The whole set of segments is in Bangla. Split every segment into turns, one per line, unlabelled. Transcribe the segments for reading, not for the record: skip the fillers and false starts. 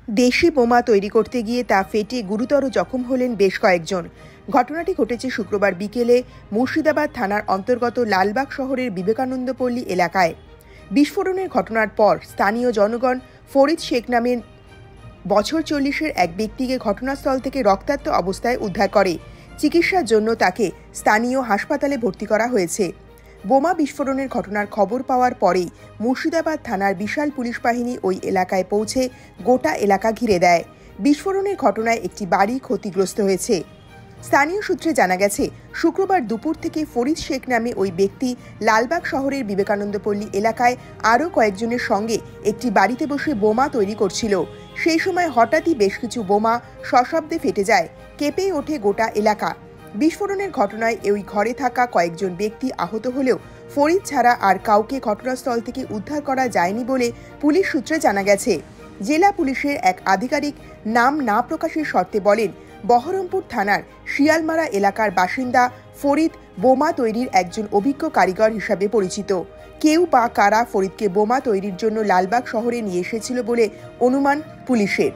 দেশি বোমা তৈরি করতে গিয়ে তা ফেটে গুরুতর জখম হলেন বেশ কয়েকজন। ঘটনাটি ঘটেছে শুক্রবার বিকেলে মুর্শিদাবাদ থানার অন্তর্গত লালবাগ শহরের বিবেকানন্দ পল্লী এলাকায়। বিস্ফোরণের ঘটনার পর স্থানীয় জনগণ ফরিদ শেখ নামের বছর 40-এর এক ব্যক্তিকে ঘটনাস্থল থেকে রক্তাক্ত অবস্থায় উদ্ধার করে। চিকিৎসার জন্য তাকে স্থানীয় হাসপাতালে ভর্তি করা হয়েছে। বোমা বিস্ফোরণের ঘটনার খবর পাওয়ার পরেই মুর্শিদাবাদ থানার বিশাল পুলিশ বাহিনী ওই এলাকায় পৌঁছে গোটা এলাকা ঘিরে দেয়। বিস্ফোরণের ঘটনায় একটি বাড়ি ক্ষতিগ্রস্ত হয়েছে। স্থানীয় সূত্রে জানা গেছে, শুক্রবার দুপুর থেকে ফরিদ শেখ নামে ওই ব্যক্তি লালবাগ শহরের বিবেকানন্দ পল্লী এলাকায় আরও কয়েকজনের সঙ্গে একটি বাড়িতে বসে বোমা তৈরি করছিল। সেই সময় হঠাৎই বেশ কিছু বোমা সশব্দে ফেটে যায়, কেঁপে ওঠে গোটা এলাকা। বিস্ফোরণের ঘটনায় ওই ঘরে থাকা কয়েকজন ব্যক্তি আহত হলেও ফরিদ ছাড়া আর কাউকে ঘটনাস্থল থেকে উদ্ধার করা যায়নি বলে পুলিশ সূত্রে জানা গেছে। জেলা পুলিশের এক আধিকারিক নাম না প্রকাশের শর্তে বলেন, বহরমপুর থানার শিয়ালমারা এলাকার বাসিন্দা ফরিদ বোমা তৈরির একজন অভিজ্ঞ কারিগর হিসাবে পরিচিত। কেউ বা কারা ফরিদকে বোমা তৈরির জন্য লালবাগ শহরে নিয়ে এসেছিল বলে অনুমান পুলিশের।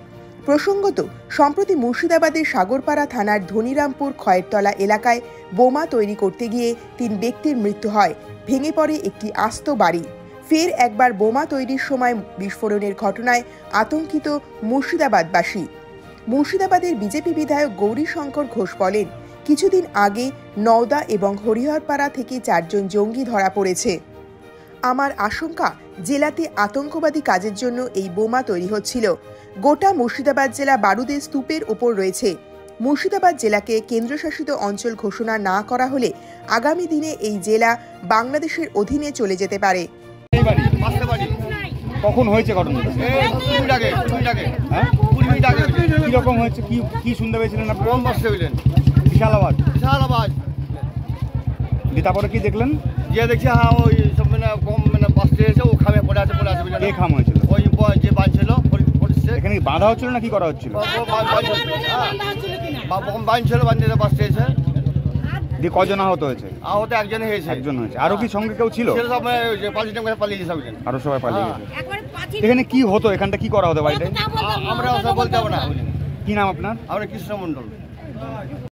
প্রসঙ্গত, সম্প্রতি মুর্শিদাবাদের সাগরপাড়া থানার ধনিরামপুর খয়েরতলা এলাকায় বোমা তৈরি করতে গিয়ে 3 ব্যক্তির মৃত্যু হয়। ভেঙে পড়ে একটি আস্ত বাড়ি। ফের একবার বোমা তৈরির সময় বিস্ফোরণের ঘটনায় আতঙ্কিত মুর্শিদাবাদবাসী। মুর্শিদাবাদের বিজেপি বিধায়ক গৌরীশঙ্কর ঘোষ বলেন, কিছুদিন আগে নওদা এবং হরিহরপাড়া থেকে 4 জন জঙ্গি ধরা পড়েছে। আমার আশঙ্কা, জেলাতে আতঙ্কবাদী কাজের জন্য এই বোমা তৈরি হচ্ছিল। গোটা মুর্শিদাবাদ জেলা বারুদের স্তূপের ওপর রয়েছে। মুর্শিদাবাদ জেলাকে কেন্দ্রশাসিত অঞ্চল ঘোষণা না করা হলে আগামী দিনে এই জেলা বাংলাদেশের অধীনে চলে যেতে পারে।
কখন হয়েছে ঘটনাটা? কিরকম হয়েছে, কি শুনতে পেয়েছিলেন আপনারা? বিশাল আওয়াজ। তারপরে কি দেখলেন?
যে দেখছি ওই সব বাসতে এসে ও খামে পড়ে আছে।
কে খাম হয়েছিল?
ওই যে বাঁধছিল
এখানে বাঁধা হচ্ছিল না কি করা হচ্ছিল?
বাঁধছিল বাঁধতে বাসতে এসে।
দিয়ে কজন আহত হয়েছে?
আহত একজন হয়েছে।
আরো কি সঙ্গে কেউ ছিল?
সব পালিয়ে সব
আরো সবাই পালিয়ে গেছে। এখানে কি হতো, এখানটা কি করা হতো বাড়িতে?
আমরা বলতে পারবো না।
কি নাম আপনার?
আমরা কৃষ্ণ মন্ডল।